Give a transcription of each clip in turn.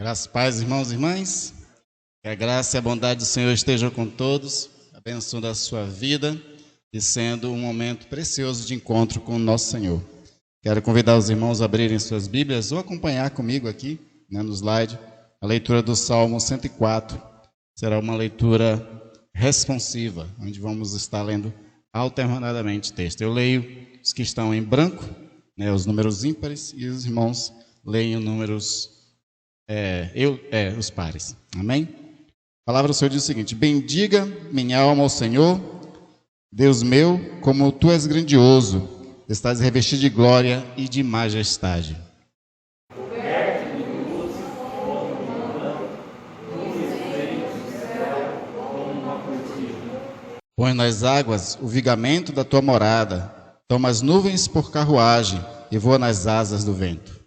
Graças, paz, irmãos e irmãs. Que a graça e a bondade do Senhor estejam com todos, abençoando a sua vida e sendo um momento precioso de encontro com o nosso Senhor. Quero convidar os irmãos a abrirem suas Bíblias ou acompanhar comigo aqui, no slide, a leitura do Salmo 104. Será uma leitura responsiva, onde vamos estar lendo alternadamente texto. Eu leio os que estão em branco, os números ímpares, e os irmãos leem os números os pares. Amém? A palavra do Senhor diz o seguinte: bendiga minha alma ao Senhor, Deus meu, como tu és grandioso, estás revestido de glória e de majestade. Põe nas águas o vigamento da tua morada, toma as nuvens por carruagem e voa nas asas do vento.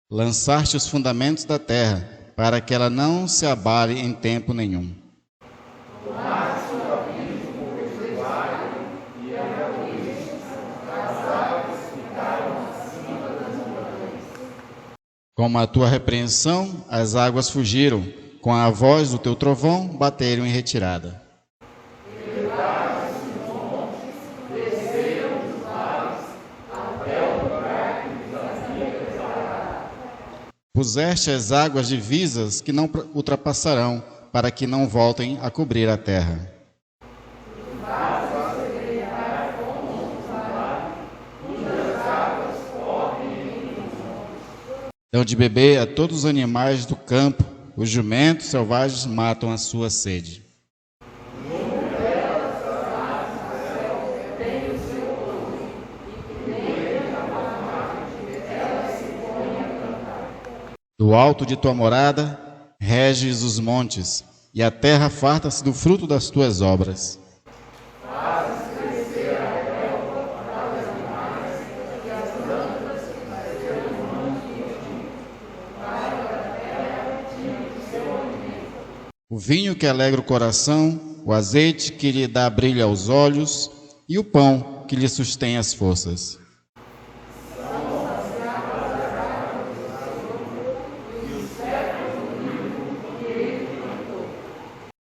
Lançaste os fundamentos da terra, para que ela não se abale em tempo nenhum. Como a tua repreensão, as águas fugiram, com a voz do teu trovão, bateram em retirada. Puseste as águas divisas que não ultrapassarão, para que não voltem a cobrir a terra. Dão de beber a todos os animais do campo, os jumentos selvagens matam a sua sede. Do alto de tua morada, reges os montes, e a terra farta-se do fruto das tuas obras. O vinho que alegra o coração, o azeite que lhe dá brilho aos olhos, e o pão que lhe sustém as forças.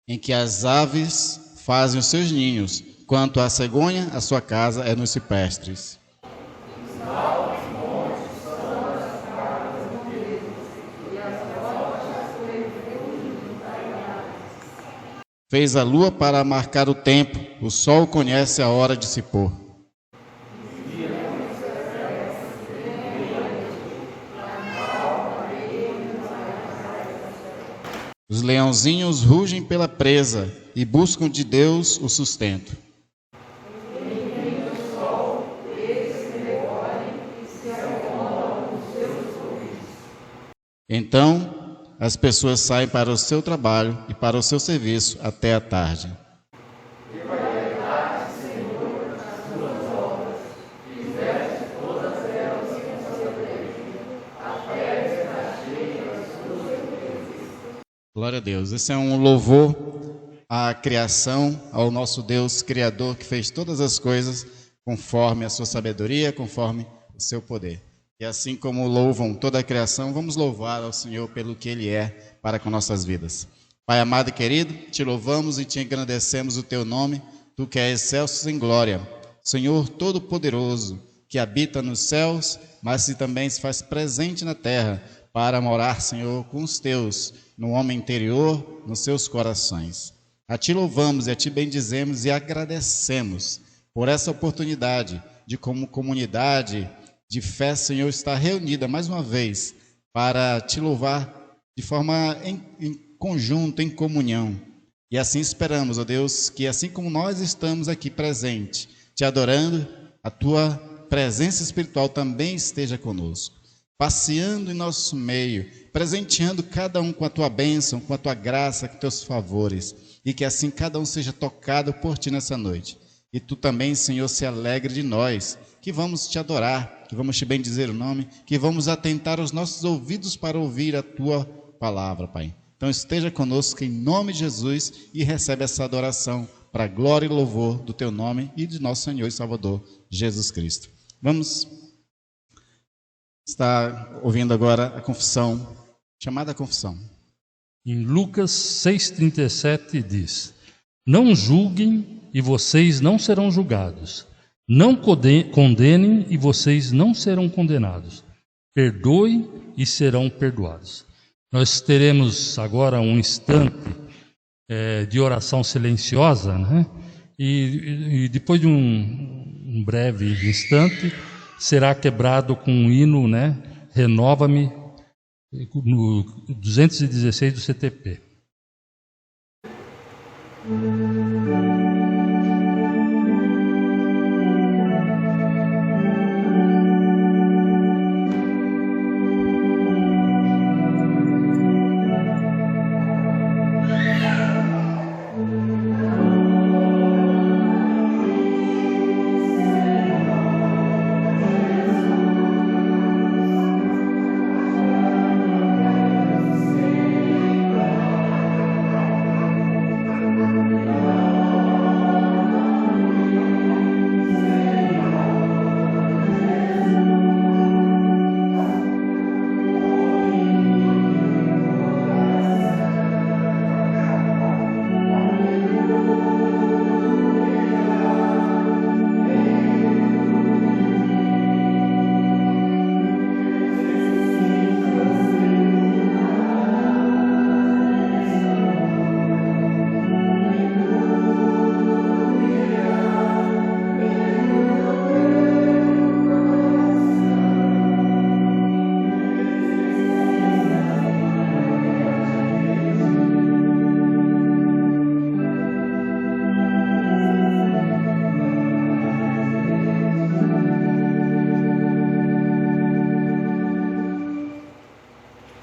Em que as aves fazem os seus ninhos, quanto a cegonha, a sua casa é nos ciprestes. Fez a lua para marcar o tempo, o sol conhece a hora de se pôr. Os leãozinhos rugem pela presa e buscam de Deus o sustento. Então, as pessoas saem para o seu trabalho e para o seu serviço até a tarde. Glória a Deus. Esse é um louvor à criação, ao nosso Deus Criador, que fez todas as coisas conforme a sua sabedoria, conforme o seu poder. E assim como louvam toda a criação, vamos louvar ao Senhor pelo que Ele é para com nossas vidas. Pai amado e querido, te louvamos e te engrandecemos o teu nome, tu que és excelso em glória. Senhor Todo-Poderoso, que habita nos céus, mas que também se faz presente na terra, para morar, Senhor, com os teus, no homem interior, nos seus corações. A ti louvamos e a ti bendizemos e agradecemos por essa oportunidade de, como comunidade de fé, Senhor, estar reunida mais uma vez para te louvar de forma em conjunto, em comunhão. E assim esperamos, ó Deus, que assim como nós estamos aqui presentes, te adorando, a tua presença espiritual também esteja conosco, passeando em nosso meio, presenteando cada um com a tua bênção, com a tua graça, com teus favores, e que assim cada um seja tocado por ti nessa noite. E tu também, Senhor, se alegre de nós, que vamos te adorar, que vamos te bendizer o nome, que vamos atentar os nossos ouvidos para ouvir a tua palavra, Pai. Então esteja conosco em nome de Jesus e recebe essa adoração para a glória e louvor do teu nome e de nosso Senhor e Salvador Jesus Cristo. Vamos estar ouvindo agora a confissão, chamada confissão. Em Lucas 6,37 diz: não julguem e vocês não serão julgados. Não condenem e vocês não serão condenados. Perdoem e serão perdoados. Nós teremos agora um instante de oração silenciosa, né? E depois de um breve instante, será quebrado com um hino, né? Renova-me, no 216 do CTP.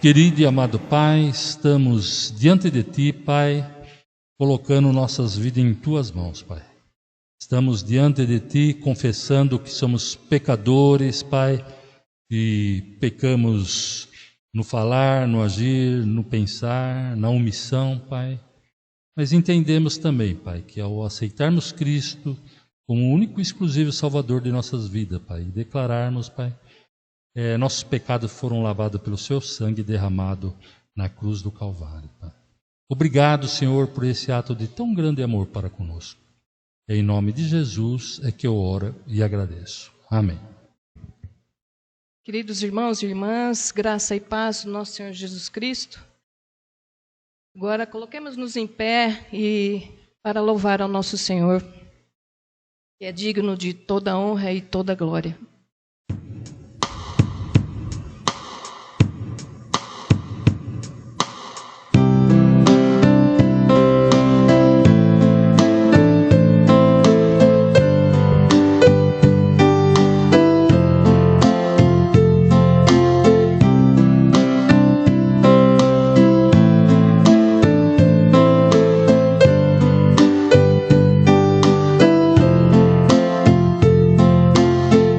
Querido e amado Pai, estamos diante de Ti, Pai, colocando nossas vidas em Tuas mãos, Pai. Estamos diante de Ti, confessando que somos pecadores, Pai, e pecamos no falar, no agir, no pensar, na omissão, Pai. Mas entendemos também, Pai, que ao aceitarmos Cristo como o único e exclusivo Salvador de nossas vidas, Pai, e declararmos, Pai, nossos pecados foram lavados pelo Seu sangue derramado na cruz do Calvário, Pai. Obrigado, Senhor, por esse ato de tão grande amor para conosco. Em nome de Jesus é que eu oro e agradeço. Amém. Queridos irmãos e irmãs, graça e paz do nosso Senhor Jesus Cristo. Agora coloquemos-nos em pé e para louvar ao nosso Senhor, que é digno de toda honra e toda glória.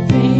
Vem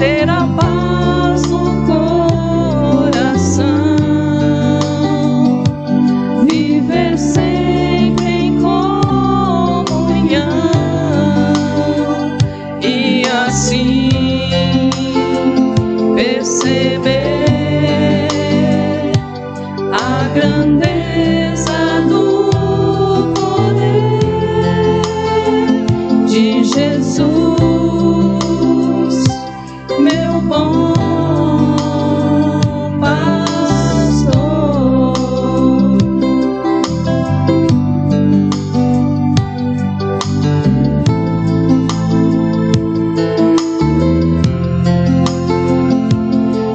ter a paz no coração, viver sempre em comunhão e assim perceber a grandeza do poder de Jesus, meu bom pastor.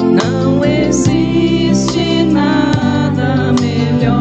Não existe nada melhor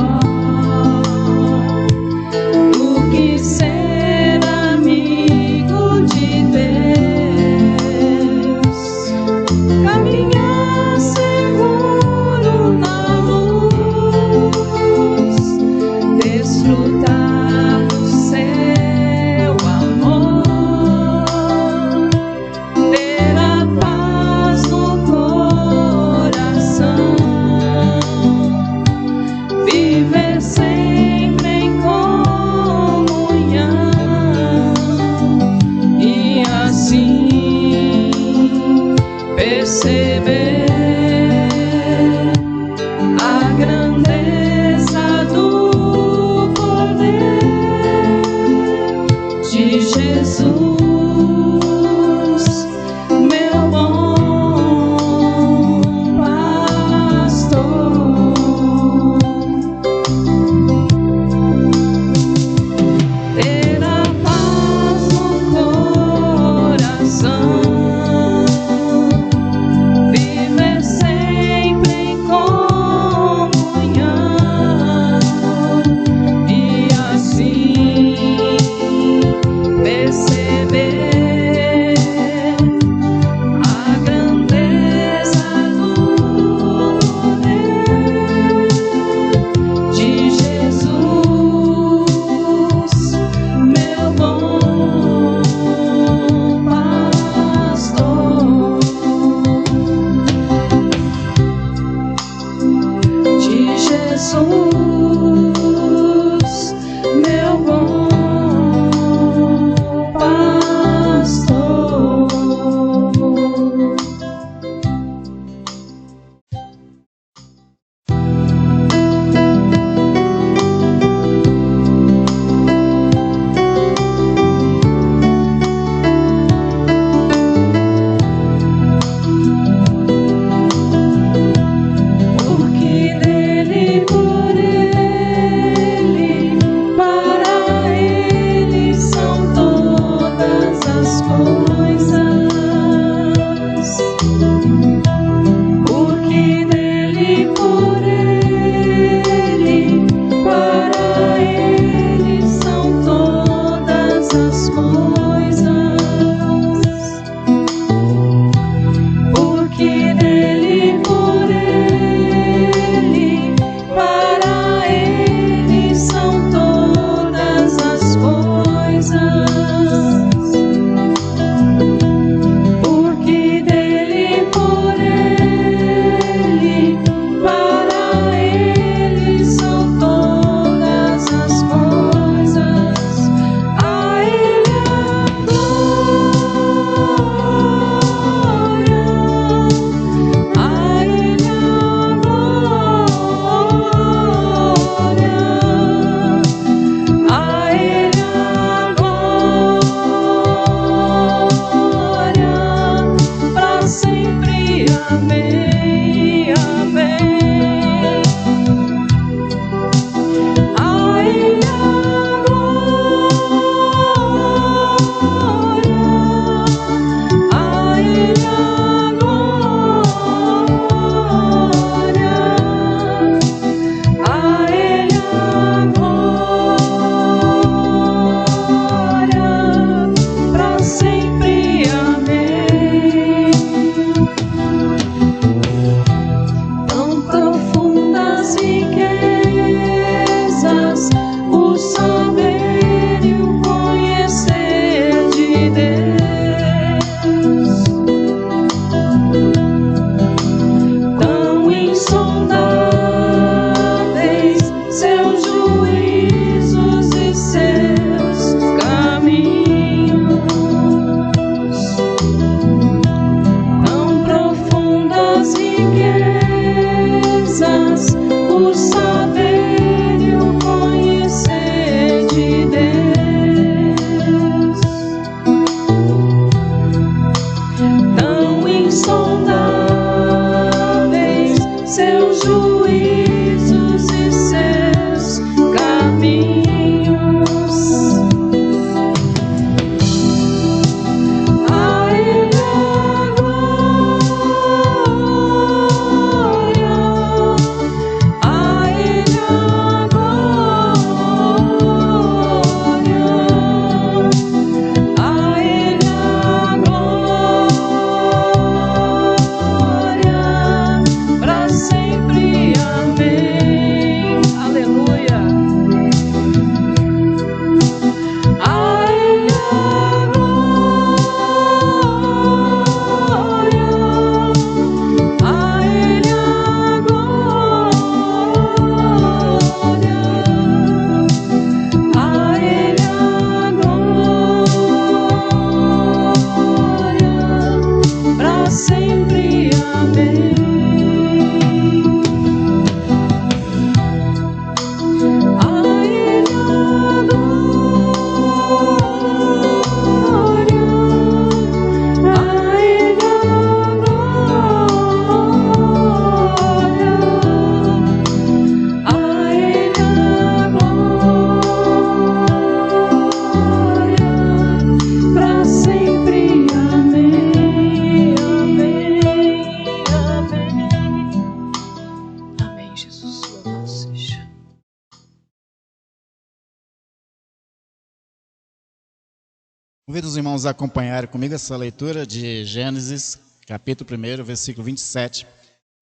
Convido os irmãos a acompanharem comigo essa leitura de Gênesis, capítulo 1, versículo 27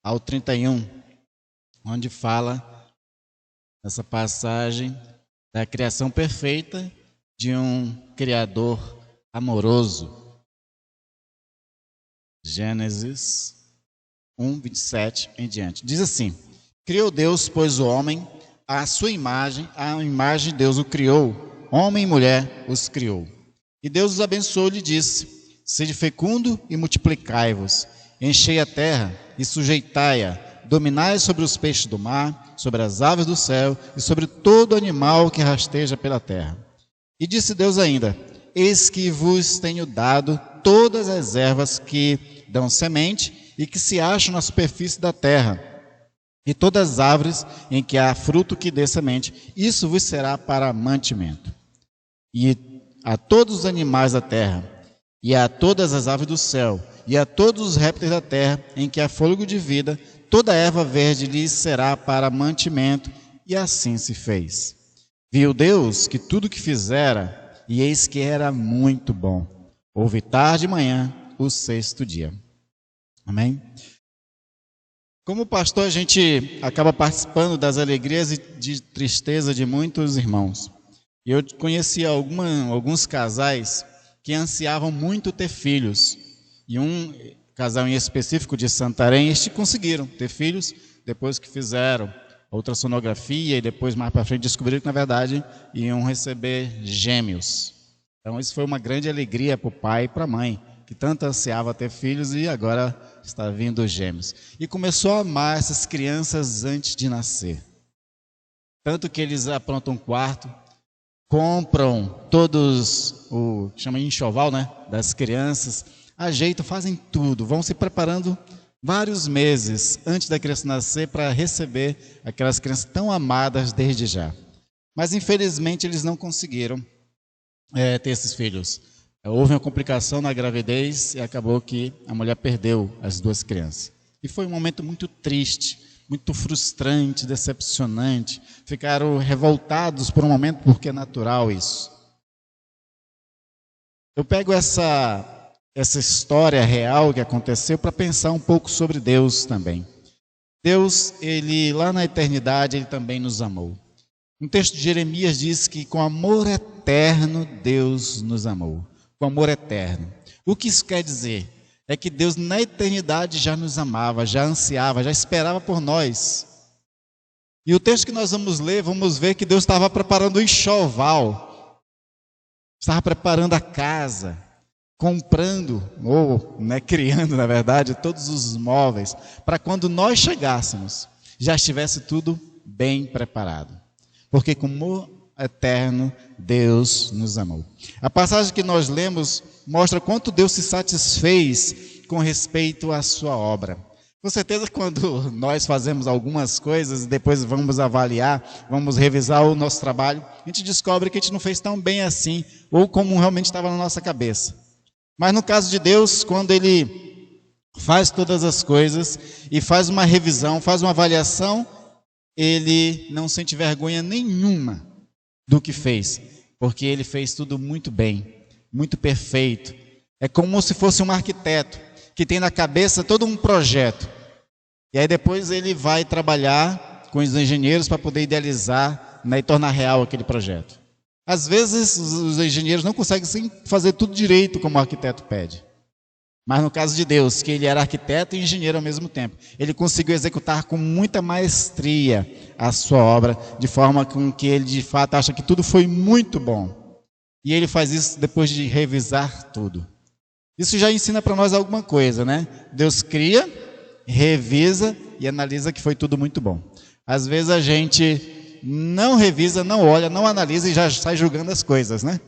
ao 31, onde fala essa passagem da criação perfeita de um Criador amoroso. Gênesis 1, 27 em diante. Diz assim: criou Deus, pois, o homem à sua imagem, a imagem de Deus o criou, homem e mulher os criou. E Deus os abençoou e lhe disse: sede fecundo e multiplicai-vos, enchei a terra e sujeitai-a, dominai sobre os peixes do mar, sobre as aves do céu e sobre todo animal que rasteja pela terra. E disse Deus ainda: eis que vos tenho dado todas as ervas que dão semente e que se acham na superfície da terra, e todas as árvores em que há fruto que dê semente, isso vos será para mantimento. E a todos os animais da terra, e a todas as aves do céu, e a todos os répteis da terra, em que há fôlego de vida, toda erva verde lhes será para mantimento, e assim se fez. Viu Deus que tudo que fizera, e eis que era muito bom. Houve tarde e manhã, o sexto dia. Amém? Como pastor, a gente acaba participando das alegrias e de tristeza de muitos irmãos. E eu conheci alguns casais que ansiavam muito ter filhos. E um casal em específico de Santarém, estes conseguiram ter filhos depois que fizeram ultrassonografia e depois, mais para frente, descobriram que, na verdade, iam receber gêmeos. Então, isso foi uma grande alegria para o pai e para a mãe, que tanto ansiava ter filhos e agora está vindo gêmeos. E começou a amar essas crianças antes de nascer. Tanto que eles aprontam um quarto, compram todos o que chama de enxoval, né, das crianças, ajeitam, fazem tudo, vão se preparando vários meses antes da criança nascer para receber aquelas crianças tão amadas desde já. Mas infelizmente eles não conseguiram ter esses filhos. Houve uma complicação na gravidez e acabou que a mulher perdeu as duas crianças. E foi um momento muito triste, muito frustrante, decepcionante. Ficaram revoltados por um momento, porque é natural isso. Eu pego essa história real que aconteceu para pensar um pouco sobre Deus também. Deus, ele lá na eternidade, ele também nos amou. Um texto de Jeremias diz que com amor eterno Deus nos amou. Com amor eterno. O que isso quer dizer? É que Deus na eternidade já nos amava, já ansiava, já esperava por nós. E o texto que nós vamos ler, vamos ver que Deus estava preparando o enxoval, estava preparando a casa, comprando, ou criando, na verdade, todos os móveis, para quando nós chegássemos, já estivesse tudo bem preparado. Porque com amor eterno, Deus nos amou. A passagem que nós lemos mostra quanto Deus se satisfez com respeito à sua obra. Com certeza, quando nós fazemos algumas coisas e depois vamos avaliar, vamos revisar o nosso trabalho, a gente descobre que a gente não fez tão bem assim, ou como realmente estava na nossa cabeça. Mas no caso de Deus, quando Ele faz todas as coisas e faz uma revisão, faz uma avaliação, Ele não sente vergonha nenhuma do que fez, porque Ele fez tudo muito bem, muito perfeito. É como se fosse um arquiteto que tem na cabeça todo um projeto, e aí depois ele vai trabalhar com os engenheiros para poder idealizar, e tornar real aquele projeto. Às vezes os engenheiros não conseguem fazer tudo direito como o arquiteto pede, mas no caso de Deus, que ele era arquiteto e engenheiro ao mesmo tempo, ele conseguiu executar com muita maestria a sua obra, de forma com que ele de fato acha que tudo foi muito bom. E ele faz isso depois de revisar tudo. Isso já ensina para nós alguma coisa, né? Deus cria, revisa e analisa que foi tudo muito bom. Às vezes a gente não revisa, não olha, não analisa e já sai julgando as coisas, né?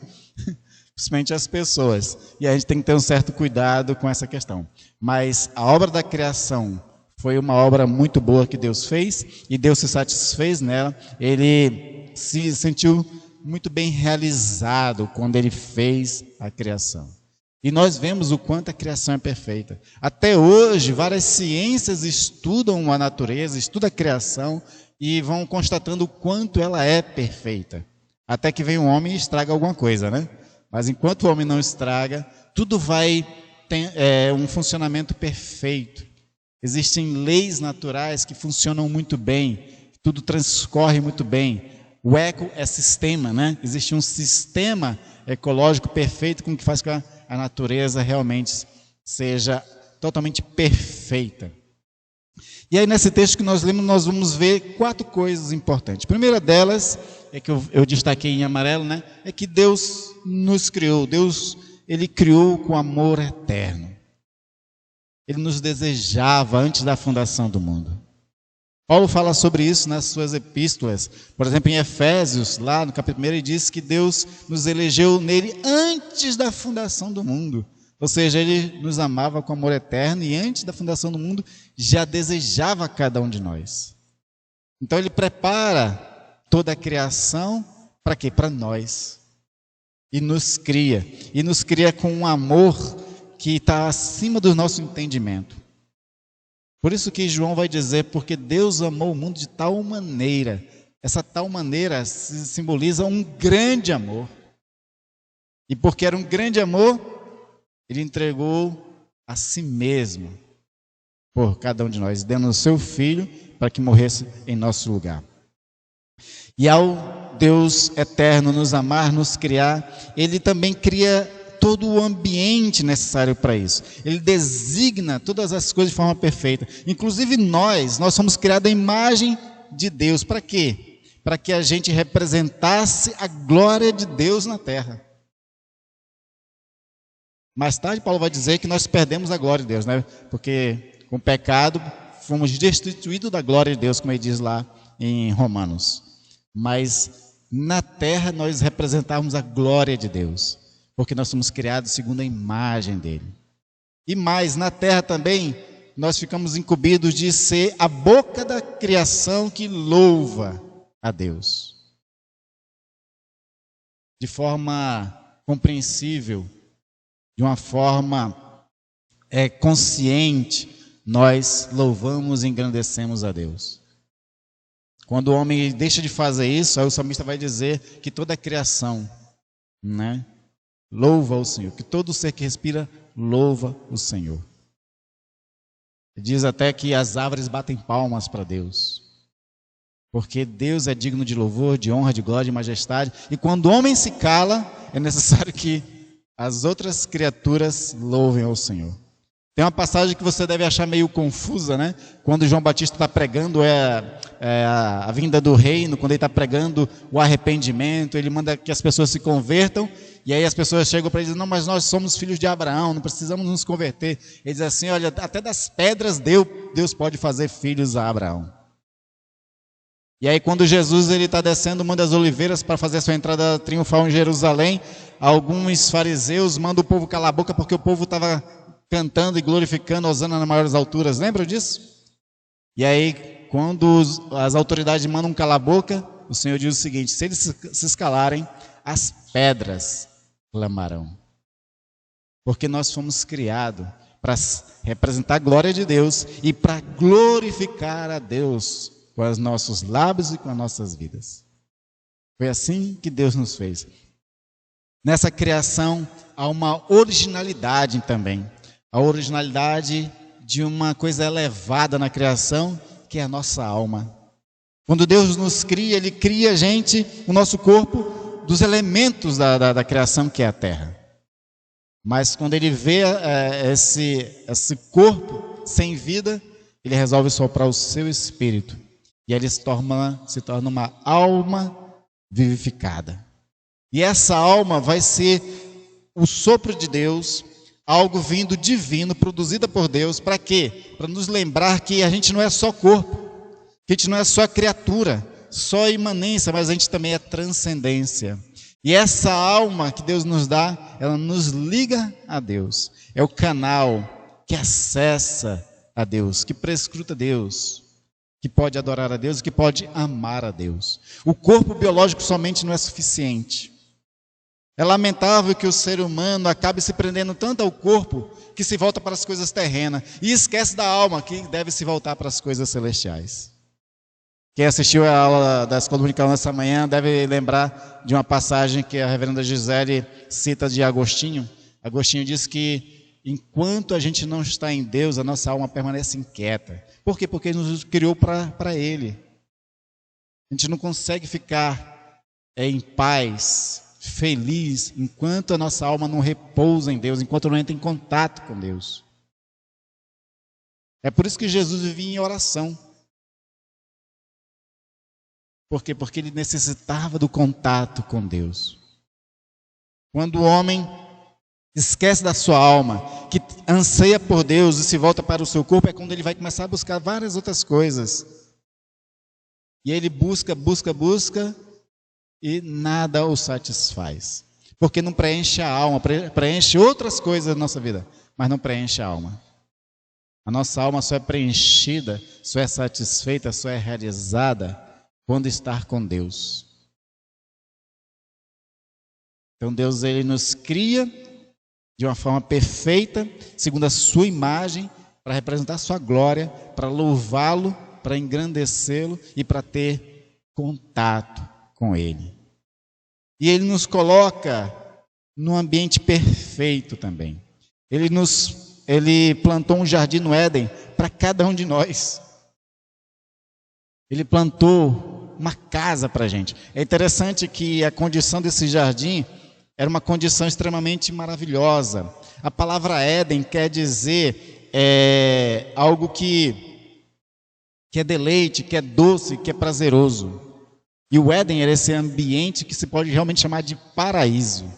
Principalmente as pessoas. E a gente tem que ter um certo cuidado com essa questão. Mas a obra da criação foi uma obra muito boa que Deus fez, e Deus se satisfez nela. Ele se sentiu muito bem realizado quando Ele fez a criação. E nós vemos o quanto a criação é perfeita. Até hoje, várias ciências estudam a natureza, estudam a criação e vão constatando o quanto ela é perfeita. Até que vem um homem e estraga alguma coisa, né? Mas enquanto o homem não estraga, tudo vai ter um funcionamento perfeito. Existem leis naturais que funcionam muito bem, tudo transcorre muito bem. O eco é sistema, né? Existe um sistema ecológico perfeito com que faz com que a natureza realmente seja totalmente perfeita. E aí nesse texto que nós lemos, nós vamos ver 4 coisas importantes. A primeira delas, é que eu destaquei em amarelo, né? É que Deus nos criou. Deus, Ele criou com amor eterno. Ele nos desejava antes da fundação do mundo. Paulo fala sobre isso nas suas epístolas. Por exemplo, em Efésios, lá no capítulo 1, ele diz que Deus nos elegeu nele antes da fundação do mundo. Ou seja, Ele nos amava com amor eterno e antes da fundação do mundo já desejava cada um de nós. Então Ele prepara toda a criação para quê? Para nós. E nos cria. E nos cria com um amor que está acima do nosso entendimento. Por isso que João vai dizer, porque Deus amou o mundo de tal maneira. Essa tal maneira simboliza um grande amor. E porque era um grande amor, Ele entregou a si mesmo por cada um de nós, dando o seu Filho para que morresse em nosso lugar. E ao Deus eterno nos amar, nos criar, Ele também cria todo o ambiente necessário para isso. Ele designa todas as coisas de forma perfeita. Inclusive nós somos criados à imagem de Deus. Para quê? Para que a gente representasse a glória de Deus na terra. Mais tarde Paulo vai dizer que nós perdemos a glória de Deus, né? Porque com o pecado fomos destituídos da glória de Deus, como ele diz lá em Romanos. Mas na terra nós representávamos a glória de Deus, porque nós somos criados segundo a imagem dele. E mais, na terra também, nós ficamos incumbidos de ser a boca da criação que louva a Deus. De forma compreensível, de uma forma consciente, nós louvamos e engrandecemos a Deus. Quando o homem deixa de fazer isso, aí o salmista vai dizer que toda a criação, né, louva o Senhor, que todo ser que respira louva o Senhor. Diz até que as árvores batem palmas para Deus, porque Deus é digno de louvor, de honra, de glória, de majestade. E quando o homem se cala, é necessário que as outras criaturas louvem ao Senhor. Tem uma passagem que você deve achar meio confusa, né? Quando João Batista está pregando a vinda do reino, quando ele está pregando o arrependimento, ele manda que as pessoas se convertam, e aí as pessoas chegam para ele e dizem, não, mas nós somos filhos de Abraão, não precisamos nos converter. Ele diz assim, olha, até das pedras Deus pode fazer filhos a Abraão. E aí quando Jesus está descendo o Monte das Oliveiras para fazer a sua entrada triunfal em Jerusalém, alguns fariseus mandam o povo calar a boca porque o povo estava cantando e glorificando Hosana nas maiores alturas. Lembram disso? E aí, quando as autoridades mandam calar a boca, o Senhor diz o seguinte, se eles se escalarem, as pedras clamarão. Porque nós fomos criados para representar a glória de Deus e para glorificar a Deus com os nossos lábios e com as nossas vidas. Foi assim que Deus nos fez. Nessa criação há uma originalidade também. A originalidade de uma coisa elevada na criação, que é a nossa alma. Quando Deus nos cria, Ele cria a gente, o nosso corpo, dos elementos da criação, que é a terra. Mas quando Ele vê esse corpo sem vida, Ele resolve soprar o seu espírito. E ele se torna uma alma vivificada. E essa alma vai ser o sopro de Deus, algo vindo divino, produzida por Deus, para quê? Para nos lembrar que a gente não é só corpo, que a gente não é só criatura, só imanência, mas a gente também é transcendência. E essa alma que Deus nos dá, ela nos liga a Deus. É o canal que acessa a Deus, que prescruta Deus, que pode adorar a Deus e que pode amar a Deus. O corpo biológico somente não é suficiente. É lamentável que o ser humano acabe se prendendo tanto ao corpo que se volta para as coisas terrenas e esquece da alma que deve se voltar para as coisas celestiais. Quem assistiu a aula da Escola Dominical nessa manhã deve lembrar de uma passagem que a reverenda Gisele cita de Agostinho. Agostinho diz que enquanto a gente não está em Deus, a nossa alma permanece inquieta. Por quê? Porque Ele nos criou para Ele. A gente não consegue ficar em paz, feliz, enquanto a nossa alma não repousa em Deus, enquanto não entra em contato com Deus. É por isso que Jesus vivia em oração. Por quê? Porque ele necessitava do contato com Deus. Quando o homem esquece da sua alma, que anseia por Deus e se volta para o seu corpo, é quando ele vai começar a buscar várias outras coisas. E ele busca e nada o satisfaz. Porque não preenche a alma, preenche outras coisas da nossa vida, mas não preenche a alma. A nossa alma só é preenchida, só é satisfeita, só é realizada quando estar com Deus. Então Deus, ele nos cria de uma forma perfeita, segundo a sua imagem, para representar a sua glória, para louvá-lo, para engrandecê-lo e para ter contato com ele. E ele nos coloca num ambiente perfeito também. Ele plantou um jardim no Éden para cada um de nós. Ele plantou uma casa para a gente. É interessante que a condição desse jardim era uma condição extremamente maravilhosa. A palavra Éden quer dizer algo que é deleite, que é doce, que é prazeroso. E o Éden era esse ambiente que se pode realmente chamar de paraíso.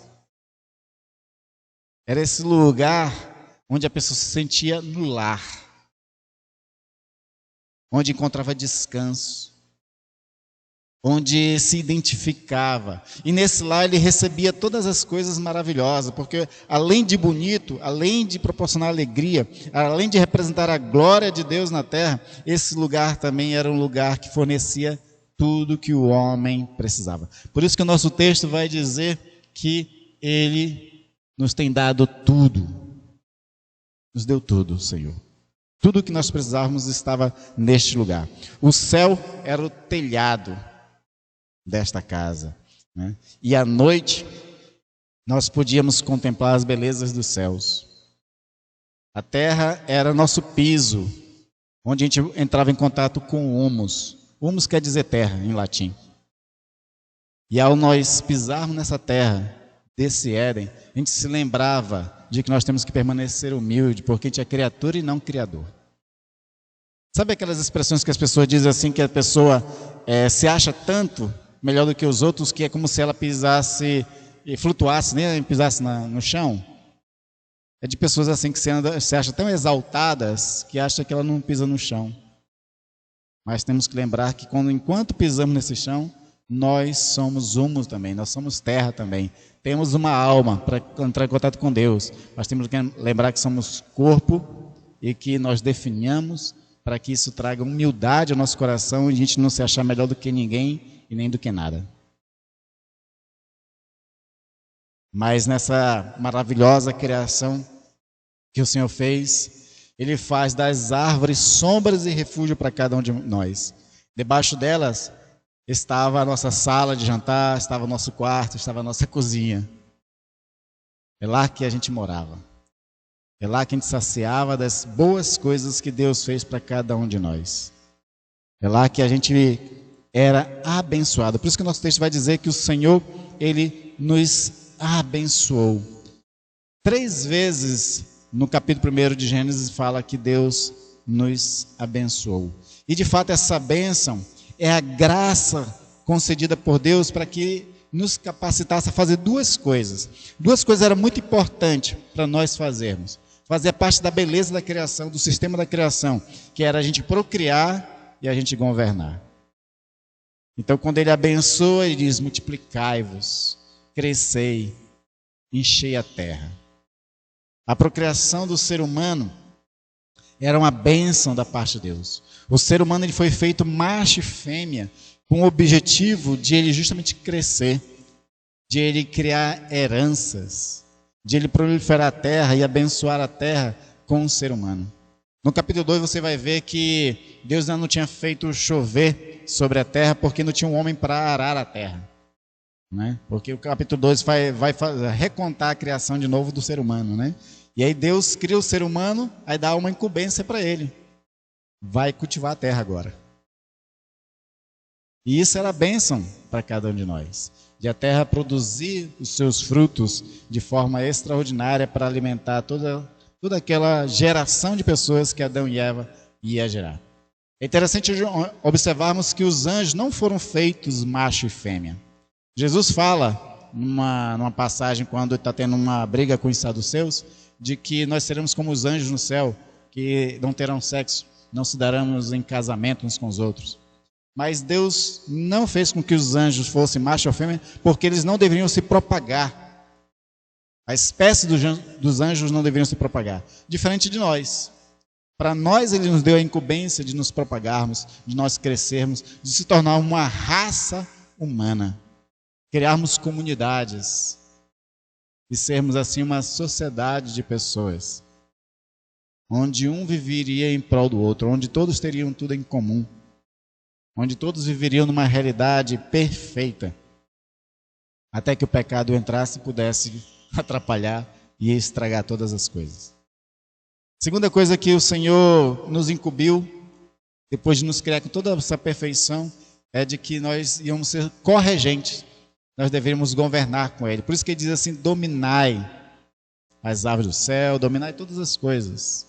Era esse lugar onde a pessoa se sentia no lar, onde encontrava descanso, onde se identificava. E nesse lar ele recebia todas as coisas maravilhosas, porque além de bonito, além de proporcionar alegria, além de representar a glória de Deus na terra, esse lugar também era um lugar que fornecia tudo que o homem precisava. Por isso que o nosso texto vai dizer que ele nos tem dado tudo. Nos deu tudo, Senhor. Tudo o que nós precisávamos estava neste lugar. O céu era o telhado desta casa, né? E à noite nós podíamos contemplar as belezas dos céus. A terra era nosso piso, onde a gente entrava em contato com o humus. Humus quer dizer terra em latim. E ao nós pisarmos nessa terra, desse Éden, a gente se lembrava de que nós temos que permanecer humilde, porque a gente é criatura e não criador. Sabe aquelas expressões que as pessoas dizem assim, que a pessoa se acha tanto melhor do que os outros, que é como se ela pisasse e flutuasse, nem pisasse no chão? É de pessoas assim que se acham tão exaltadas que acham que ela não pisa no chão. Mas temos que lembrar que enquanto pisamos nesse chão, nós somos humus também, nós somos terra também. Temos uma alma para entrar em contato com Deus, mas temos que lembrar que somos corpo e que nós definhamos para que isso traga humildade ao nosso coração e a gente não se achar melhor do que ninguém e nem do que nada. Mas nessa maravilhosa criação que o Senhor fez, Ele faz das árvores sombras e refúgio para cada um de nós. Debaixo delas estava a nossa sala de jantar, estava o nosso quarto, estava a nossa cozinha. É lá que a gente morava. É lá que a gente saciava das boas coisas que Deus fez para cada um de nós. É lá que a gente era abençoado. Por isso que o nosso texto vai dizer que o Senhor, Ele nos abençoou. 3 vezes no capítulo 1 de Gênesis fala que Deus nos abençoou. E de fato essa bênção é a graça concedida por Deus para que nos capacitasse a fazer 2 coisas. 2 coisas eram muito importantes para nós fazermos. Fazer parte da beleza da criação, do sistema da criação, que era a gente procriar e a gente governar. Então, quando Ele abençoa, Ele diz: multiplicai-vos, crescei, enchei a terra. A procriação do ser humano era uma bênção da parte de Deus. O ser humano ele foi feito macho e fêmea com o objetivo de ele justamente crescer, de ele criar heranças, de ele proliferar a terra e abençoar a terra com o ser humano. No capítulo 2 você vai ver que Deus ainda não tinha feito chover sobre a terra, porque não tinha um homem para arar a terra. Né? Porque o capítulo 2 vai recontar a criação de novo do ser humano. Né? E aí Deus cria o ser humano, aí dá uma incumbência para ele. Vai cultivar a terra agora. E isso era bênção para cada um de nós. De a terra produzir os seus frutos de forma extraordinária para alimentar toda aquela geração de pessoas que Adão e Eva ia gerar. É interessante observarmos que os anjos não foram feitos macho e fêmea. Jesus fala, numa passagem, quando está tendo uma briga com os saduceus, de que nós seremos como os anjos no céu, que não terão sexo, não se daremos em casamento uns com os outros. Mas Deus não fez com que os anjos fossem macho ou fêmea, porque eles não deveriam se propagar. A espécie dos anjos não deveriam se propagar. Diferente de nós. Para nós, Ele nos deu a incumbência de nos propagarmos, de nós crescermos, de se tornar uma raça humana. Criarmos comunidades. E sermos assim uma sociedade de pessoas. Onde um viveria em prol do outro, onde todos teriam tudo em comum. Onde todos viveriam numa realidade perfeita, até que o pecado entrasse e pudesse atrapalhar e estragar todas as coisas. Segunda coisa que o Senhor nos incumbiu, depois de nos criar com toda essa perfeição, é de que nós íamos ser corregentes, nós deveríamos governar com Ele. Por isso que Ele diz assim, dominai as aves do céu, dominai todas as coisas.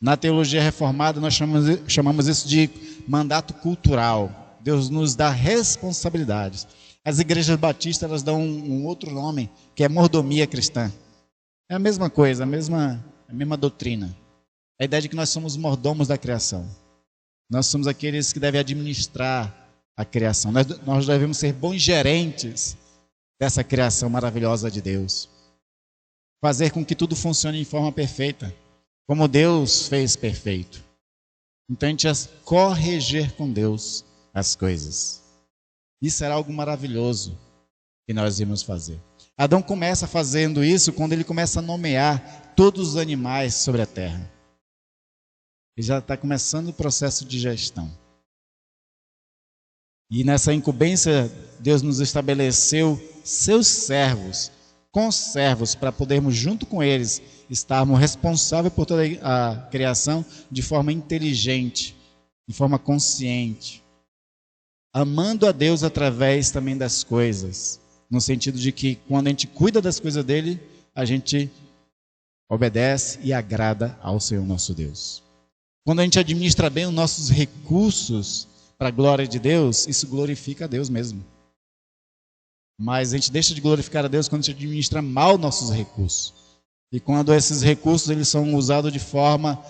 Na teologia reformada, nós chamamos isso de mandato cultural. Deus nos dá responsabilidades. As igrejas batistas, elas dão um outro nome, que é mordomia cristã. É a mesma coisa, a mesma doutrina. A ideia de que nós somos mordomos da criação. Nós somos aqueles que devem administrar a criação. Nós devemos ser bons gerentes dessa criação maravilhosa de Deus. Fazer com que tudo funcione de forma perfeita. Como Deus fez perfeito. Então a gente ia corrigir com Deus as coisas. Isso era algo maravilhoso que nós íamos fazer. Adão começa fazendo isso quando ele começa a nomear todos os animais sobre a terra. Ele já está começando o processo de gestão. E nessa incumbência, Deus nos estabeleceu seus servos, conservos, para podermos junto com eles estarmos responsáveis por toda a criação de forma inteligente, de forma consciente, amando a Deus através também das coisas, no sentido de que quando a gente cuida das coisas dele, a gente obedece e agrada ao Senhor nosso Deus. Quando a gente administra bem os nossos recursos para a glória de Deus, isso glorifica a Deus mesmo. Mas a gente deixa de glorificar a Deus quando a gente administra mal nossos recursos. E quando esses recursos eles são usados de forma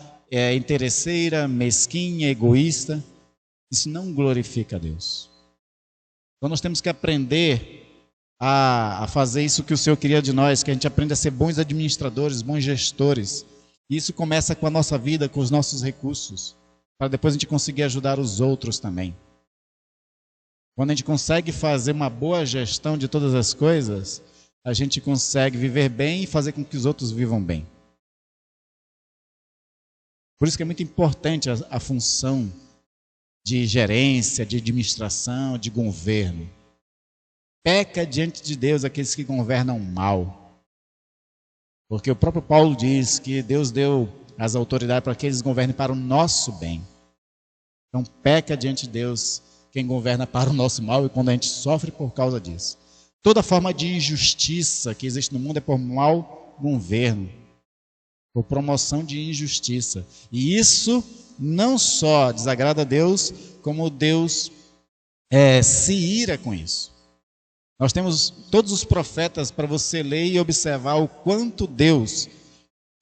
interesseira, mesquinha, egoísta, isso não glorifica a Deus. Então nós temos que aprender a fazer isso que o Senhor queria de nós, que a gente aprenda a ser bons administradores, bons gestores. E isso começa com a nossa vida, com os nossos recursos, para depois a gente conseguir ajudar os outros também. Quando a gente consegue fazer uma boa gestão de todas as coisas, a gente consegue viver bem e fazer com que os outros vivam bem. Por isso que é muito importante a função de gerência, de administração, de governo. Peca diante de Deus aqueles que governam mal. Porque o próprio Paulo diz que Deus deu as autoridades para que eles governem para o nosso bem. Então peca diante de Deus quem governa para o nosso mal e quando a gente sofre por causa disso. Toda forma de injustiça que existe no mundo é por mau governo, por promoção de injustiça. E isso não só desagrada a Deus, como Deus se ira com isso. Nós temos todos os profetas para você ler e observar o quanto Deus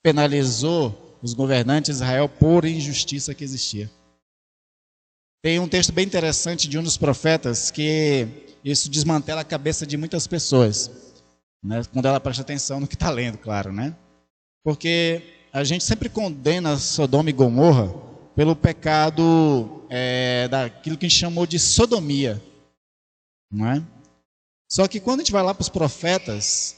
penalizou os governantes de Israel por injustiça que existia. Tem um texto bem interessante de um dos profetas que isso desmantela a cabeça de muitas pessoas, né? Quando ela presta atenção no que está lendo, claro, né? Porque a gente sempre condena Sodoma e Gomorra pelo pecado daquilo que a gente chamou de sodomia, não é? Só que quando a gente vai lá para os profetas,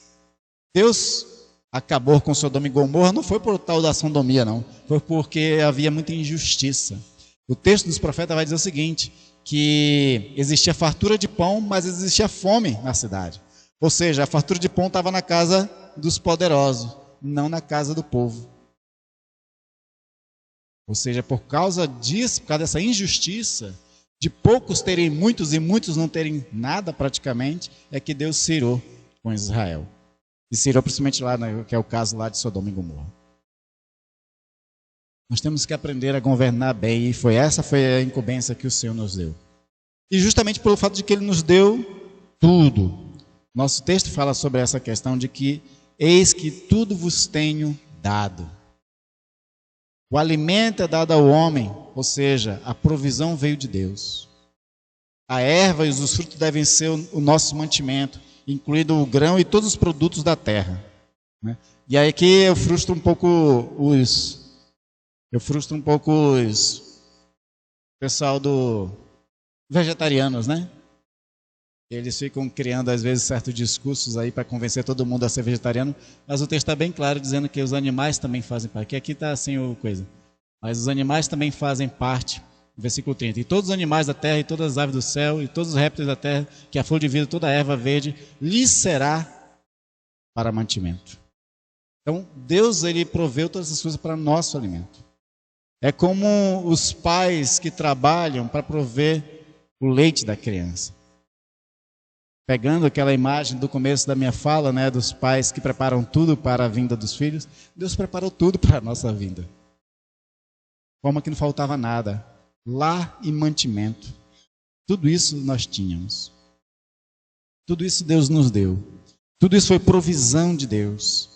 Deus acabou com Sodoma e Gomorra não foi por tal da sodomia, não. Foi porque havia muita injustiça. O texto dos profetas vai dizer o seguinte, que existia fartura de pão, mas existia fome na cidade. Ou seja, a fartura de pão estava na casa dos poderosos, não na casa do povo. Ou seja, por causa disso, por causa dessa injustiça, de poucos terem muitos e muitos não terem nada praticamente, é que Deus se irou com Israel. E se irou principalmente lá, que é o caso lá de Sodoma e Gomorra. Nós temos que aprender a governar bem, e essa foi a incumbência que o Senhor nos deu. E justamente pelo fato de que Ele nos deu tudo. Nosso texto fala sobre essa questão de que eis que tudo vos tenho dado. O alimento é dado ao homem, ou seja, a provisão veio de Deus. A erva e os frutos devem ser o nosso mantimento, incluído o grão e todos os produtos da terra. Né? E aí aqui eu frustro um pouco os pessoal do vegetarianos, né? Eles ficam criando às vezes certos discursos aí para convencer todo mundo a ser vegetariano, mas o texto está bem claro dizendo que os animais também fazem parte. Aqui está assim o coisa. Mas os animais também fazem parte. Versículo 30. E todos os animais da terra, e todas as aves do céu, e todos os répteis da terra, que a flor de vida, toda a erva verde, lhes será para mantimento. Então, Deus, Ele proveu todas essas coisas para nosso alimento. É como os pais que trabalham para prover o leite da criança. Pegando aquela imagem do começo da minha fala, né, dos pais que preparam tudo para a vinda dos filhos, Deus preparou tudo para a nossa vinda. De forma que não faltava nada. Lar e mantimento. Tudo isso nós tínhamos. Tudo isso Deus nos deu. Tudo isso foi provisão de Deus.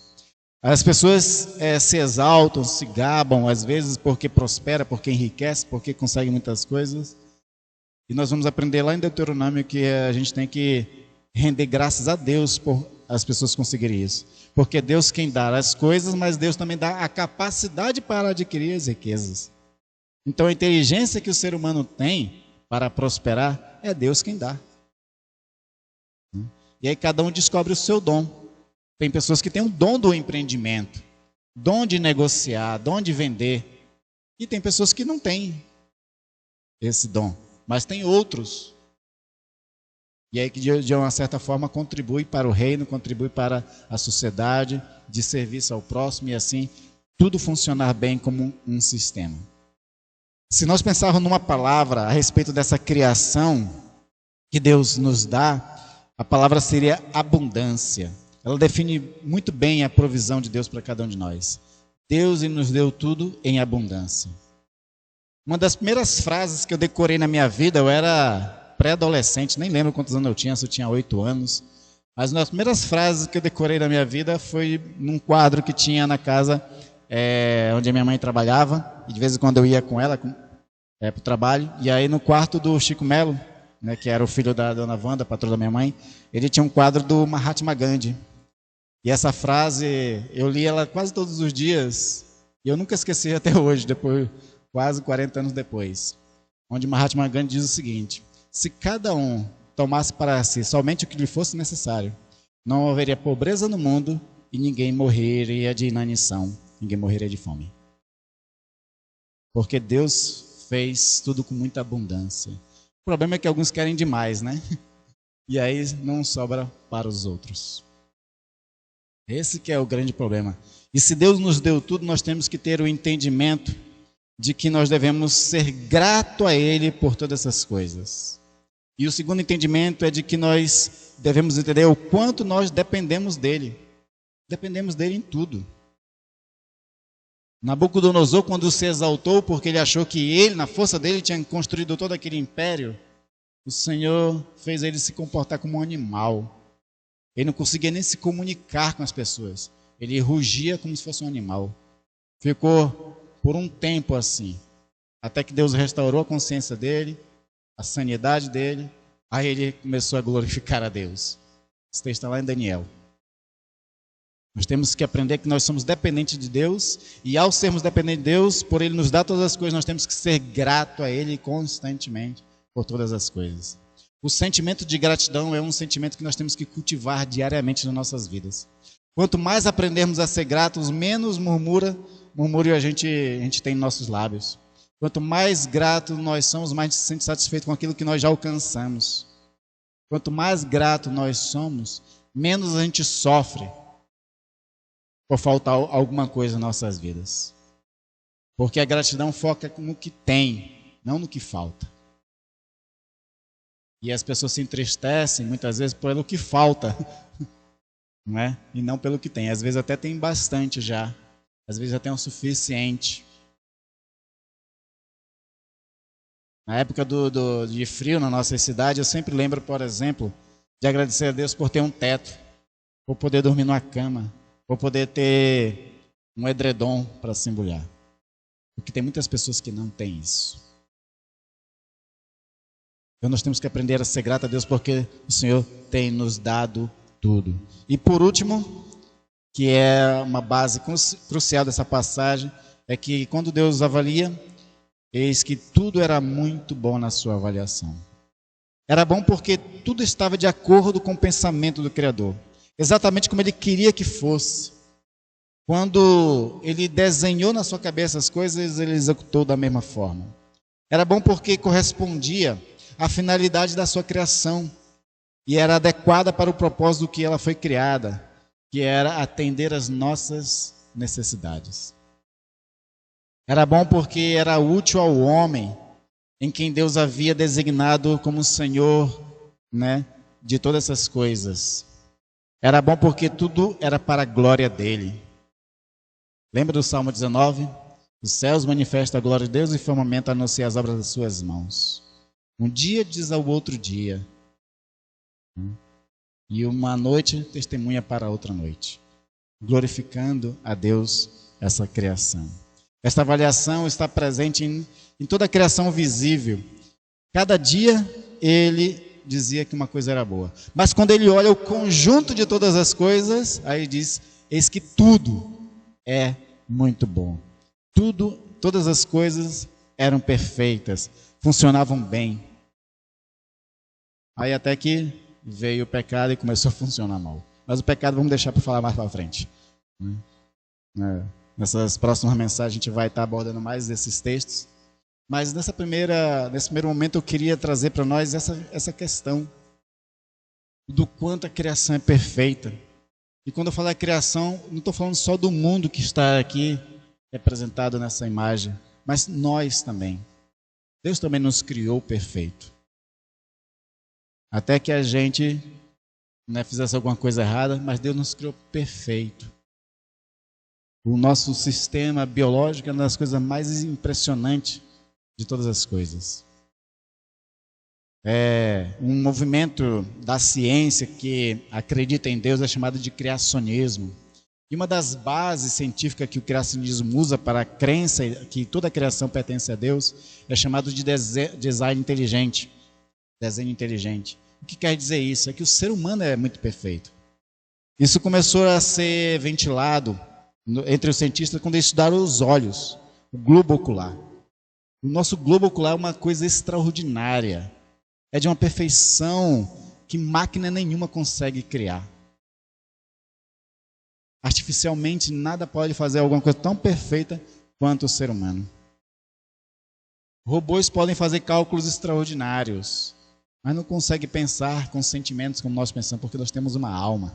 As pessoas se exaltam, se gabam, às vezes porque prospera, porque enriquece, porque consegue muitas coisas. E nós vamos aprender lá em Deuteronômio que a gente tem que render graças a Deus por as pessoas conseguirem isso. Porque Deus quem dá as coisas, mas Deus também dá a capacidade para adquirir as riquezas. Então a inteligência que o ser humano tem para prosperar é Deus quem dá. E aí cada um descobre o seu dom. Tem pessoas que têm o dom do empreendimento, dom de negociar, dom de vender. E tem pessoas que não têm esse dom, mas tem outros. E aí que de uma certa forma contribui para o reino, contribui para a sociedade, de serviço ao próximo e assim tudo funcionar bem como um sistema. Se nós pensarmos numa palavra a respeito dessa criação que Deus nos dá, a palavra seria abundância. Ela define muito bem a provisão de Deus para cada um de nós. Deus nos deu tudo em abundância. Uma das primeiras frases que eu decorei na minha vida, eu era pré-adolescente, nem lembro quantos anos eu tinha, se eu tinha 8 anos. Mas uma das primeiras frases que eu decorei na minha vida foi num quadro que tinha na casa onde a minha mãe trabalhava. E de vez em quando eu ia com ela para o trabalho. E aí no quarto do Chico Melo, né, que era o filho da dona Wanda, patroa da minha mãe, ele tinha um quadro do Mahatma Gandhi. E essa frase, eu li ela quase todos os dias, e eu nunca esqueci até hoje, depois, quase 40 anos depois. Onde Mahatma Gandhi diz o seguinte: se cada um tomasse para si somente o que lhe fosse necessário, não haveria pobreza no mundo e ninguém morreria de inanição, ninguém morreria de fome. Porque Deus fez tudo com muita abundância. O problema é que alguns querem demais, né? E aí não sobra para os outros. Esse que é o grande problema. E se Deus nos deu tudo, nós temos que ter o entendimento de que nós devemos ser grato a Ele por todas essas coisas. E o segundo entendimento é de que nós devemos entender o quanto nós dependemos dEle. Dependemos dEle em tudo. Nabucodonosor, quando se exaltou porque ele achou que ele, na força dele, tinha construído todo aquele império, o Senhor fez ele se comportar como um animal. Ele não conseguia nem se comunicar com as pessoas. Ele rugia como se fosse um animal. Ficou por um tempo assim, até que Deus restaurou a consciência dele, a sanidade dele, aí ele começou a glorificar a Deus. Esse texto está lá em Daniel. Nós temos que aprender que nós somos dependentes de Deus, e ao sermos dependentes de Deus, por Ele nos dar todas as coisas, nós temos que ser grato a Ele constantemente por todas as coisas. O sentimento de gratidão é um sentimento que nós temos que cultivar diariamente nas nossas vidas. Quanto mais aprendermos a ser gratos, menos murmúrio a gente tem em nossos lábios. Quanto mais grato nós somos, mais a gente se sente satisfeito com aquilo que nós já alcançamos. Quanto mais grato nós somos, menos a gente sofre por faltar alguma coisa em nossas vidas. Porque a gratidão foca no que tem, não no que falta. E as pessoas se entristecem muitas vezes pelo que falta, não é? E não pelo que tem. Às vezes até tem bastante já, às vezes já tem o suficiente. Na época de frio na nossa cidade, eu sempre lembro, por exemplo, de agradecer a Deus por ter um teto, por poder dormir numa cama, por poder ter um edredom para se embrulhar. Porque tem muitas pessoas que não têm isso. Então nós temos que aprender a ser grato a Deus porque o Senhor tem nos dado tudo. E por último, que é uma base crucial dessa passagem, é que quando Deus avalia, eis que tudo era muito bom na sua avaliação. Era bom porque tudo estava de acordo com o pensamento do Criador. Exatamente como Ele queria que fosse. Quando Ele desenhou na sua cabeça as coisas, Ele executou da mesma forma. Era bom porque correspondia à finalidade da sua criação. E era adequada para o propósito que ela foi criada, que era atender às nossas necessidades. Era bom porque era útil ao homem, em quem Deus havia designado como Senhor, de todas essas coisas. Era bom porque tudo era para a glória dele. Lembra do Salmo 19? Os céus manifestam a glória de Deus e o firmamento anuncia as obras das suas mãos. Um dia diz ao outro dia, e uma noite testemunha para outra noite, glorificando a Deus essa criação. Esta avaliação está presente em toda a criação visível. Cada dia ele dizia que uma coisa era boa. Mas quando ele olha o conjunto de todas as coisas, aí diz, eis que tudo é muito bom. Todas as coisas eram perfeitas, funcionavam bem. Aí até que veio o pecado e começou a funcionar mal. Mas o pecado vamos deixar para falar mais para frente. Nessas próximas mensagens a gente vai estar abordando mais desses textos. Mas nesse primeiro momento eu queria trazer para nós essa questão do quanto a criação é perfeita. E quando eu falar criação, não estou falando só do mundo que está aqui representado nessa imagem, mas nós também. Deus também nos criou perfeito. Até que a gente fizesse alguma coisa errada, mas Deus nos criou perfeito. O nosso sistema biológico é uma das coisas mais impressionantes de todas as coisas. Um movimento da ciência que acredita em Deus é chamado de criacionismo. E uma das bases científicas que o criacionismo usa para a crença que toda a criação pertence a Deus é chamado de design inteligente. Desenho inteligente. O que quer dizer isso? É que o ser humano é muito perfeito. Isso começou a ser ventilado entre os cientistas quando eles estudaram os olhos, o globo ocular. O nosso globo ocular é uma coisa extraordinária. É de uma perfeição que máquina nenhuma consegue criar. Artificialmente, nada pode fazer alguma coisa tão perfeita quanto o ser humano. Robôs podem fazer cálculos extraordinários, mas não conseguem pensar com sentimentos como nós pensamos, porque nós temos uma alma.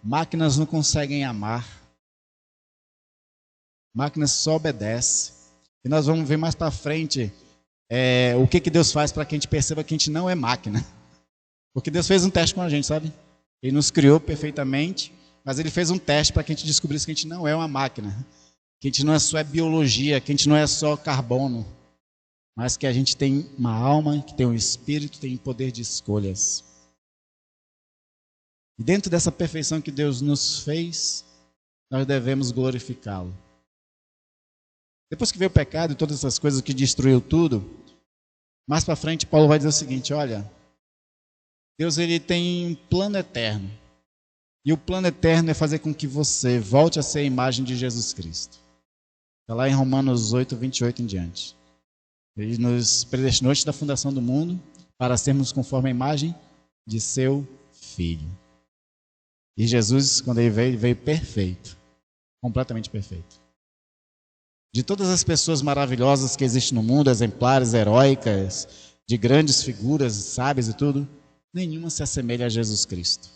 Máquinas não conseguem amar. Máquinas só obedecem. E nós vamos ver mais para frente o que Deus faz para que a gente perceba que a gente não é máquina. Porque Deus fez um teste com a gente, sabe? Ele nos criou perfeitamente, mas Ele fez um teste para que a gente descobrisse que a gente não é uma máquina. Que a gente não é só biologia, que a gente não é só carbono. Mas que a gente tem uma alma, que tem um espírito, tem poder de escolhas. E dentro dessa perfeição que Deus nos fez, nós devemos glorificá-lo. Depois que veio o pecado e todas essas coisas que destruiu tudo, mais para frente Paulo vai dizer o seguinte, olha, Deus ele tem um plano eterno. E o plano eterno é fazer com que você volte a ser a imagem de Jesus Cristo. Está lá em Romanos 8, 28 em diante. Ele nos predestinou antes da fundação do mundo para sermos conforme a imagem de seu Filho. E Jesus, quando ele veio perfeito, completamente perfeito. De todas as pessoas maravilhosas que existem no mundo, exemplares, heróicas, de grandes figuras, sábias e tudo, nenhuma se assemelha a Jesus Cristo.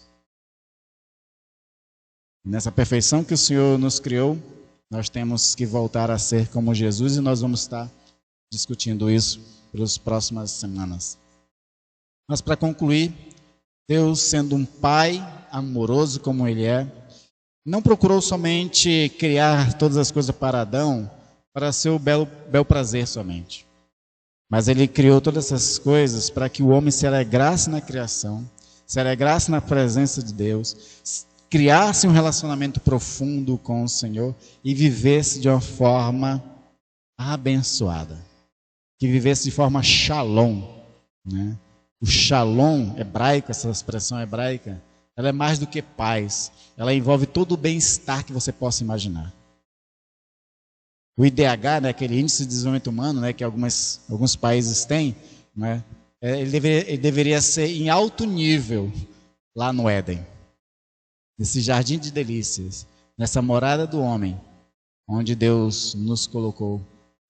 Nessa perfeição que o Senhor nos criou, nós temos que voltar a ser como Jesus, e nós vamos estar discutindo isso pelas próximas semanas. Mas para concluir, Deus, sendo um pai amoroso como Ele é, não procurou somente criar todas as coisas para Adão, para seu bel prazer somente. Mas Ele criou todas essas coisas para que o homem se alegrasse na criação, se alegrasse na presença de Deus, criasse um relacionamento profundo com o Senhor e vivesse de uma forma abençoada. Que vivesse de forma shalom, né? O shalom hebraico, essa expressão hebraica, ela é mais do que paz. Ela envolve todo o bem-estar que você possa imaginar. O IDH, né, aquele índice de desenvolvimento humano, né, que alguns países têm, né, ele deveria ser em alto nível lá no Éden. Nesse jardim de delícias, nessa morada do homem, onde Deus nos colocou,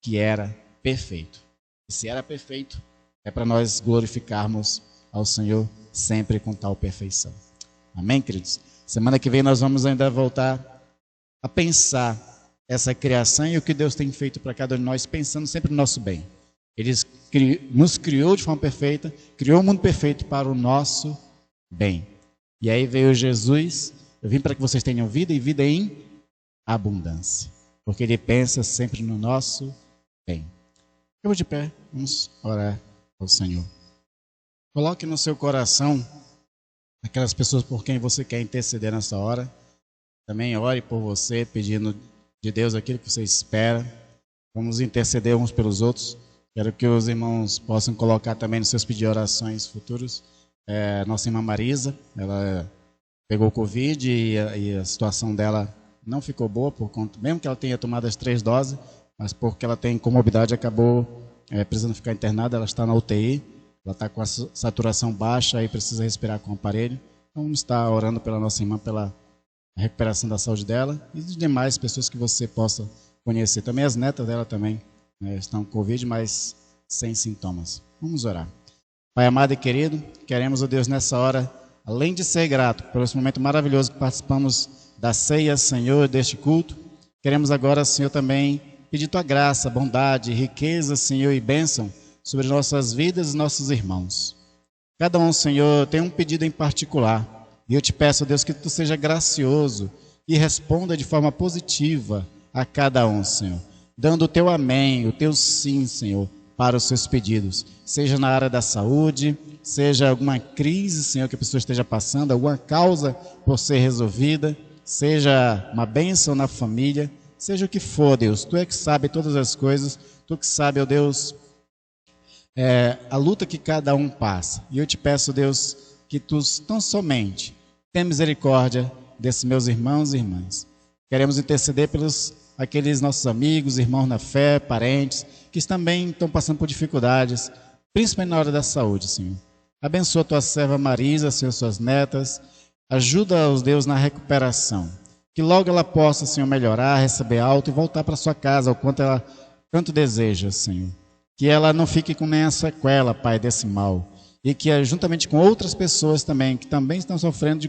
que era perfeito. E se era perfeito, é para nós glorificarmos ao Senhor sempre com tal perfeição. Amém, queridos? Semana que vem nós vamos ainda voltar a pensar essa criação e o que Deus tem feito para cada um de nós, pensando sempre no nosso bem. Ele nos criou de forma perfeita, criou o mundo perfeito para o nosso bem. E aí veio Jesus, eu vim para que vocês tenham vida e vida em abundância, porque Ele pensa sempre no nosso bem. Eu vou de pé, vamos orar ao Senhor. Coloque no seu coração aquelas pessoas por quem você quer interceder nessa hora. Também ore por você, pedindo de Deus aquilo que você espera. Vamos interceder uns pelos outros. Quero que os irmãos possam colocar também nos seus pedidos de orações futuros. Nossa irmã Marisa, ela pegou Covid e a situação dela não ficou boa, por conta, mesmo que ela tenha tomado as 3 doses, mas porque ela tem comorbidade, acabou precisando ficar internada. Ela está na UTI, ela está com a saturação baixa e precisa respirar com o aparelho. Então vamos estar orando pela nossa irmã, pela recuperação da saúde dela e de demais pessoas que você possa conhecer. Também as netas dela também estão com Covid, mas sem sintomas. Vamos orar. Pai amado e querido, queremos, ó Deus, nessa hora, além de ser grato por esse momento maravilhoso que participamos da ceia, Senhor, deste culto, queremos agora, Senhor, também pedir Tua graça, bondade, riqueza, Senhor, e bênção sobre nossas vidas e nossos irmãos. Cada um, Senhor, tem um pedido em particular. E eu te peço, Deus, que Tu seja gracioso e responda de forma positiva a cada um, Senhor. Dando o Teu amém, o Teu sim, Senhor, para os seus pedidos. Seja na área da saúde, seja alguma crise, Senhor, que a pessoa esteja passando, alguma causa por ser resolvida, seja uma bênção na família, seja o que for, Deus. Tu é que sabe todas as coisas, Tu que sabe, ó Deus, a luta que cada um passa. E eu te peço, Deus, que Tu tão somente tenha misericórdia desses meus irmãos e irmãs. Queremos interceder pelos aqueles nossos amigos, irmãos na fé, parentes, que também estão passando por dificuldades, principalmente na hora da saúde, Senhor. Abençoa Tua serva Marisa, Senhor, suas netas. Ajuda-os, Deus, na recuperação. Que logo ela possa, Senhor, melhorar, receber alta e voltar para sua casa, o quanto ela tanto deseja, Senhor. Que ela não fique com nenhuma sequela, Pai, desse mal. E que, juntamente com outras pessoas também, que também estão sofrendo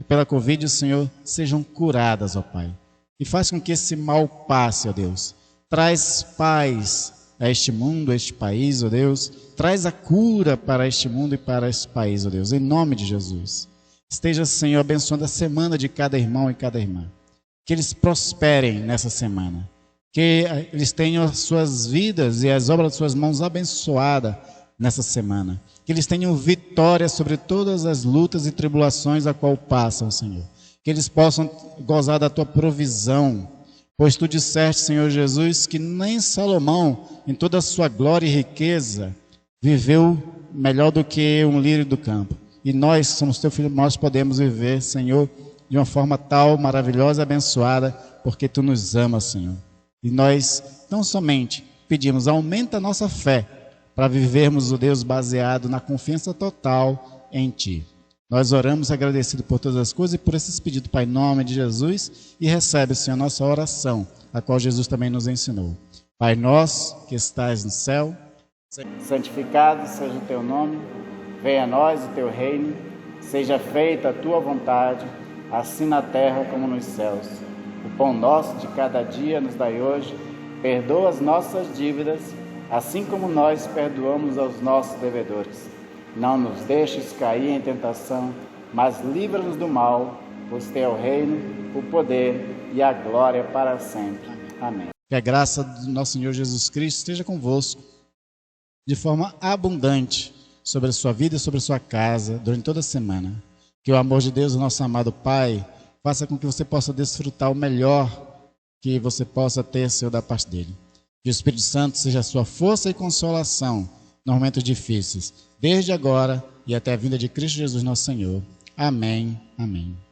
pela Covid, Senhor, sejam curadas, ó Pai. E faz com que esse mal passe, ó Deus. Traz paz a este mundo, a este país, ó Deus. Traz a cura para este mundo e para este país, ó Deus, em nome de Jesus. Esteja, Senhor, abençoando a semana de cada irmão e cada irmã. Que eles prosperem nessa semana. Que eles tenham as suas vidas e as obras de suas mãos abençoadas nessa semana. Que eles tenham vitória sobre todas as lutas e tribulações a qual passam, Senhor. Que eles possam gozar da Tua provisão. Pois Tu disseste, Senhor Jesus, que nem Salomão, em toda a sua glória e riqueza, viveu melhor do que um lírio do campo. E nós, somos Teu filho, nós podemos viver, Senhor, de uma forma tal, maravilhosa e abençoada, porque Tu nos amas, Senhor. E nós, não somente pedimos, aumenta a nossa fé, para vivermos, o Deus, baseado na confiança total em Ti. Nós oramos agradecido por todas as coisas e por esses pedidos, Pai, em nome de Jesus, e recebe, Senhor, a nossa oração, a qual Jesus também nos ensinou. Pai nosso, que estais no céu, santificado seja o teu nome, venha a nós o teu reino, seja feita a tua vontade, assim na terra como nos céus. O pão nosso de cada dia nos dai hoje, perdoa as nossas dívidas, assim como nós perdoamos aos nossos devedores. Não nos deixes cair em tentação, mas livra-nos do mal, pois teu é o reino, o poder e a glória para sempre. Amém. Que a graça do nosso Senhor Jesus Cristo esteja convosco, de forma abundante, sobre a sua vida e sobre a sua casa, durante toda a semana. Que o amor de Deus, o nosso amado Pai, faça com que você possa desfrutar o melhor que você possa ter, Senhor, da parte dele. Que o Espírito Santo seja a sua força e consolação nos momentos difíceis, desde agora e até a vinda de Cristo Jesus, nosso Senhor. Amém. Amém.